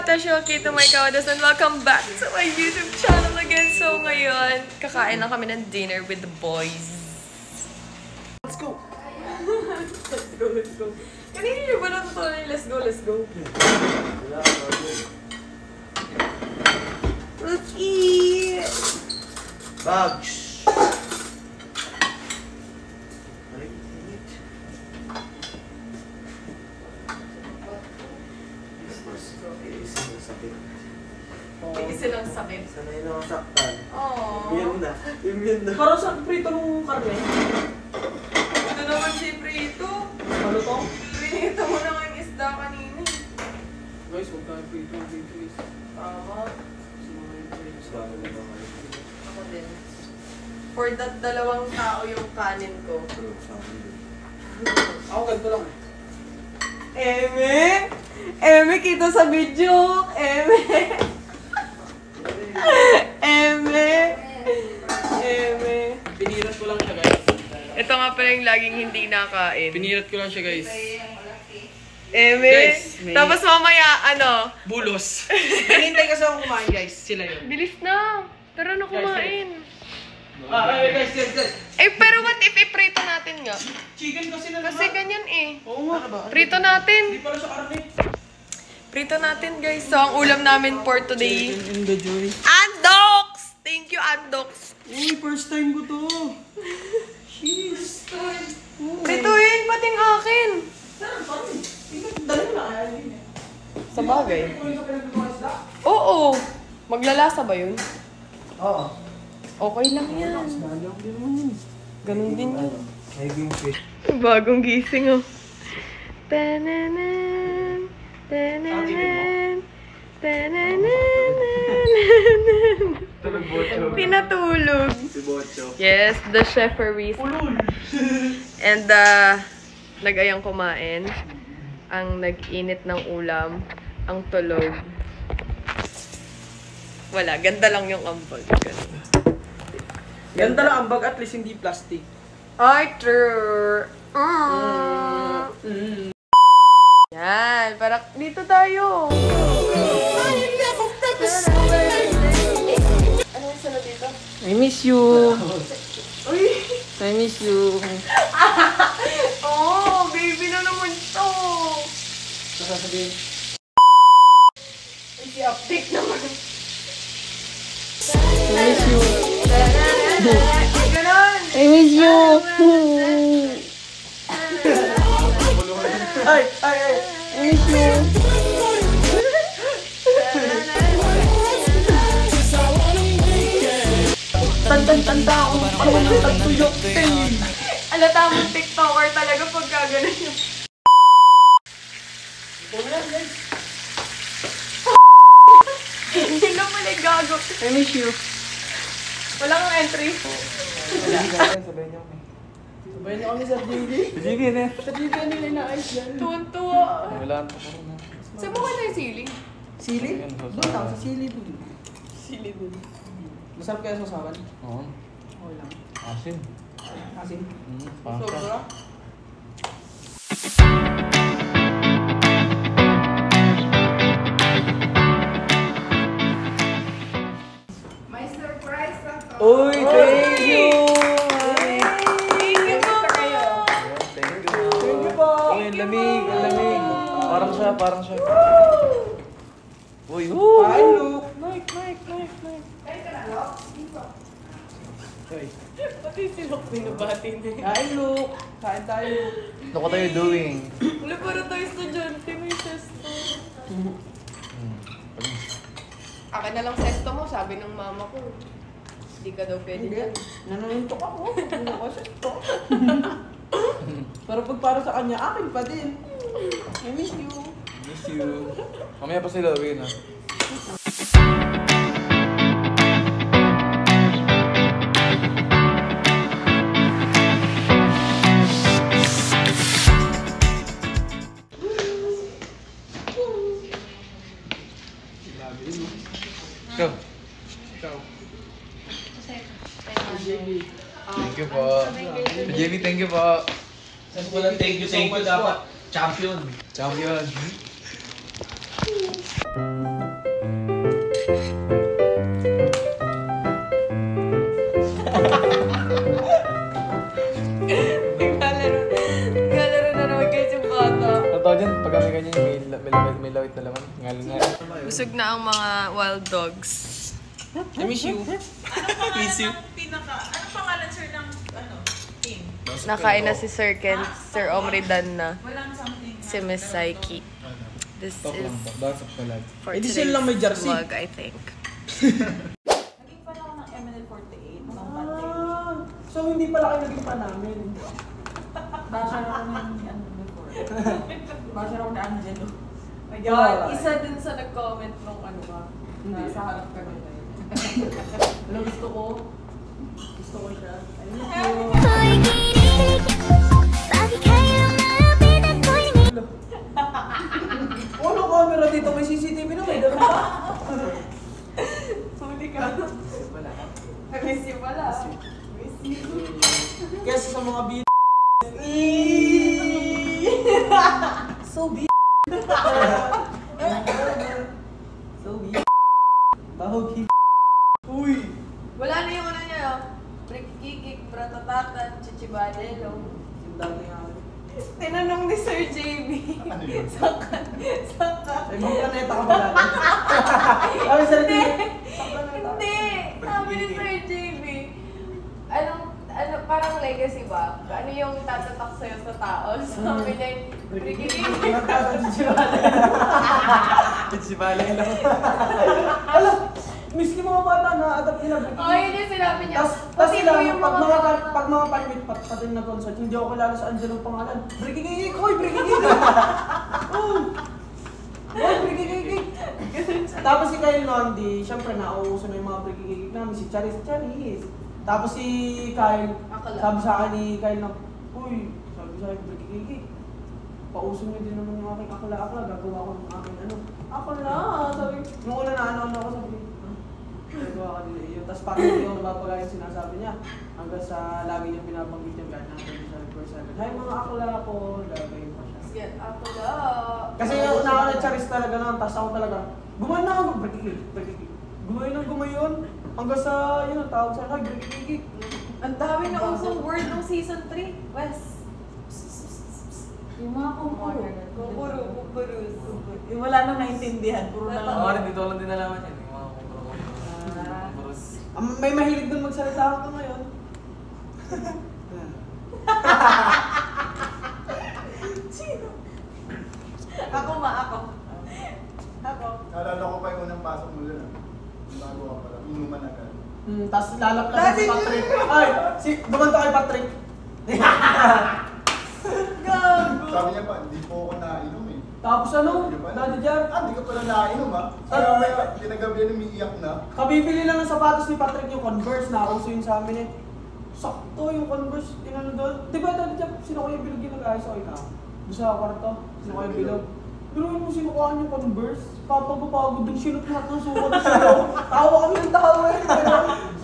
Tashoki to my kawadas and welcome back to my YouTube channel again. So ngayon, kakain lang kami ng dinner with the boys. Let's go! Let's go, let's go. Kanina nyo ba natutunan yung let's go, let's go? Let's eat! Bugs! Isa lang sakit. Sanay na akong saktan. Aww. Immune na. Parang sa prito ng karne. Ito naman si Prito. Ano to? Prinito mo naman yung isda kanina. Guys, huwag tayo prito. Tama. Sabi na ba kayo? Ako din. For that dalawang tao yung kanin ko. Pero sabi din. Ako ganito lang. Eme! Eme, kita sa video! Eme! Eme! Eme! Pinirat ko lang siya, guys. Ito nga pala yung laging hindi nakain. Pinirat ko lang siya, guys. Eme! Guys, may- Tapos mamaya, ano? Bulos. Hinintay kasi ako kumain, guys. Sila yun. Bilis na! Tara na kumain. Guys. Eh, pero what if iprito natin nga? Chicken kasi na Kasi ganyan eh. Oo nga. Prito natin. Hindi pala siya karne. Prito natin, guys. So, ang ulam namin for today. In the joy. Andox! Thank you, Andox. Uy, first time ko to. Cheese. Prituin, pating akin. Dali mo na. Sa bagay. Oo. Maglalasa ba yun? Oo. Okay lang yan. Ganun din yun. Naging fish. Bagong gising, oh. Tananan, tananan, tananan. Tulog bocho. Pinatulog. Si Bocho. Yes, the cheferie. And nag-ayang kumain. Ang nag-init ng ulam. Ang tulog. Wala, ganda lang yung ambag. Ganda lang ang bag, at least hindi plastic. Ay, true. Yan, parang dito tayo. Ano yung sunod dito? I miss you. Uy! I miss you. Oh, baby na naman to. Sasabihin. Hindi update naman. I miss you. Ganon! I miss you. Ay. I miss you. Tanda akong pagtuyok. Alata mong TikToker talaga pag gaganon yung... Hindi lang pala gago. I miss you. Wala kang entry. Sabayin niyo kami sa JD. Sa JB na. Sa JD ano yung inaayos yan? Tuwan-tuwa. Wala na pa rin. Saan mo ka na yung siling? Sili? Doon lang, sa sili doon. Sili dun. Masarap kaya sa sawan? Oo. Okay lang. Asin. Asin? Sobra. Uy, thank you! Thank you po. Thank you. Thank you po! Uy, ang lamig. Parang siya. Uy, Hi, Luke! Pati si Lok binabati na yun. Hi, Luke! Kain tayo. what are you doing? Wala para tayo estudyante, may sesto. Akin na lang sesto mo, sabi ng mama ko. Hindi ka daw pwede Hindi. yan. Nanununtok ako. Hindi ako ito. Pero pag para sa kanya, akin pa din. I miss you. Miss you. Mamaya pa sila uwi na. Go. Thank you po. JB, thank you po. Walang thank you dapat champion. Champion. Naglalaro na naman guys yung bata. Totoo dyan, pag kami ganyan, may lawit na laman. Ngalingan. Busog na ang mga wild dogs. I miss you. Miss you. Anong pangalan sir ng team? Nakain na si Sir Ken, Sir Omri Dan na, Walang something. si Miss Psyche. This Top is lang po. Basok pa lang. for Edition today's lang may jersey. vlog, I think. Naging fan ako ng MNL48 ng pandemic. So hindi pala kayo naging pa namin. Basher ako ng before. Basher ako ni Angelo. My God. God. Isa din sa nag-comment nung ano ba, nasa harap kami na yun. Alam, gusto ko. Gusto ko siya. Ano camera dito? May CCTV na. May dalawa pa. Huli ka. Miss you pala. Miss you. Kesa sa mga b****. So b****. So b****. Bahog k****. Uy! Wala na yung ano niya, oh. Kikik, pratatatan, chichibalelo. Yung dati nga. Tinanong ni Sir JB. Ano yun? Saka. Sa ibang planeta ka ba dati? Sabi sa Hindi. Sa planeta. Hindi. Sabi ni Sir JB. Ano, parang legacy ba? Ano yung tatatak sa'yo sa tao? Sabi niya, kikik. Pitsibalay lang. Alam, miski mga bata na adapt nila. Oh, yun yung sinabi niya. Tapos Pati sila, mo yung pag mga mga bata. pag mga panmit pati na concert, hindi ako kilala sa Angelo pangalan. Brigigigig! Hoy, brigigigig! Hoy, brigigigig! Tapos si Kyle Nondi, syempre nauuso na yung mga brigigigig namin, si Charis. Tapos si Kyle, Akala. sabi sa akin ni Kyle na, uy, sabi sa akin, brigigigig. Pauso niyo din naman yung aking akala-akala, gagawa ko ng aking ano. Akala, sabi, nung una na ano ako, sabi, nagawa ka nila yun. Tapos parang hindi ako nababagay yung sinasabi niya. Hanggang sa lagi niya pinabanggit yung kahit natin sa 24/7. Hi mga akala ko, gagawin pa siya. Yan, akala. Kasi yung una ako na Charis talaga noon, tapos ako talaga, gumayon na ako, brigigig. Gumayon. Hanggang sa, yun ang tawag sa akin, brigigig. Ang dami na usong word ng season 3. Wes. Yung mga kumpuro. Kupuro. Yung wala nang naintindihan. Puro na lang. Ako rin dito lang din nalaman yan. Yung mga kumpuro. May mahilig doon magsalita ako ngayon. Sino? Ako. Naalala ko pa yung unang pasok mo dun. Bago ka pala, inuman agad. Tapos lalaplag si Patrick. Ay, dumanto kay Patrick. Gago. Sabi niya pa, hindi po ako nainom eh. Tapos ano, Daddy Jar, Hindi ka pala nainom ha. Kaya kinagabihan umiiyak na. kabibili lang ng sapatos ni Patrick yung Converse na uso yun sa amin eh. Sakto yung Converse, tinano doon. Diba Daddy Jar, sino ko yung bilog yung nag-ayos ako ikaw? Gusto sa kwarto, sino ko yung bilog? Pero mo sinukuhaan yung Converse, papagpapagod yung sinot lahat ng sukat sa'yo. Tawa kami ng tawa eh.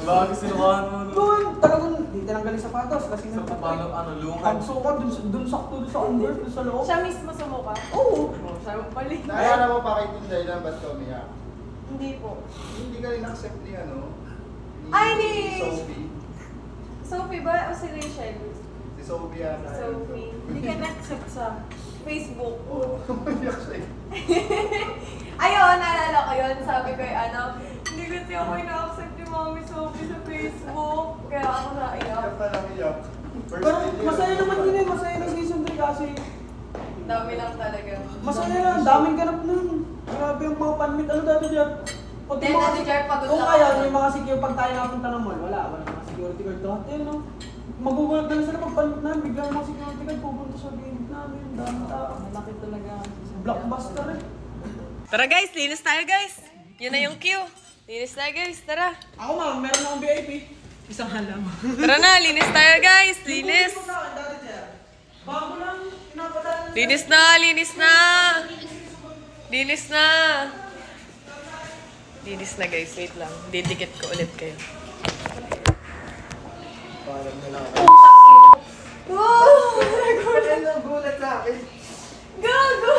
Bakit sinukahan mo? Doon, talagang di tinanggal yung sapatos kasi Sa ng paano, Patrick. lungan? Ang sukat, dun sakto dun sa Converse, dun sa loob. Siya mismo sumuka. Oo. Siya yung pali. Naalala mo pa kay Tinday lang ba't ka umiyak? Hindi po. Hindi ka rin accept ni ano? Ay, ni Sophie. Sophie ba o si Rachel? Si Sophie yata. Sophie. Hindi ka na-accept sa... Facebook. Oo, umiyak siya eh. Ayun, naalala ko yun. Sabi ko hindi kasi ako ina-accept ni Mami Sophie sa Facebook. Kaya ako naiyak. Iyak pa lang iyak. First Pero day masaya naman din eh, masaya na season 3 kasi Dami lang talaga. masaya na, ang daming ganap nun. Grabe yung mga panmit, ano dati dyan? Pag Then, yung mga Ate Jar, pagod kung lang kaya, ako. yung mga secure, pag tayo nakapunta ng mall, wala mga security guard dati, no? Magugulat na sila pag panmit namin, bigla yung mga security guard pupunta sa gilid namin, dami tao. Malaki talaga. Blockbuster eh. Tara guys, linis tayo guys. Yun na yung queue. Linis tayo guys, tara. Ako ma'am, meron akong VIP. Isang halam. Tara na, linis tayo guys. Linis. Bago lang, pinapadala na. Linis na, linis na. Linis na. Linis na guys, wait lang. Didikit ko ulit kayo. Parang nila ako. Wow! Nagulat sa akin. Gago!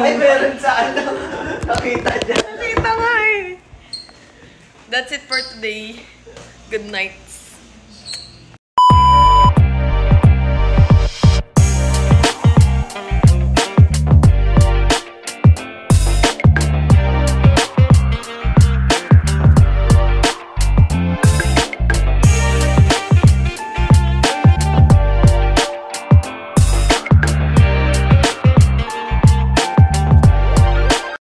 Ay, meron sa ano. Nakita dyan. Nakita nga eh. That's it for today. Good night.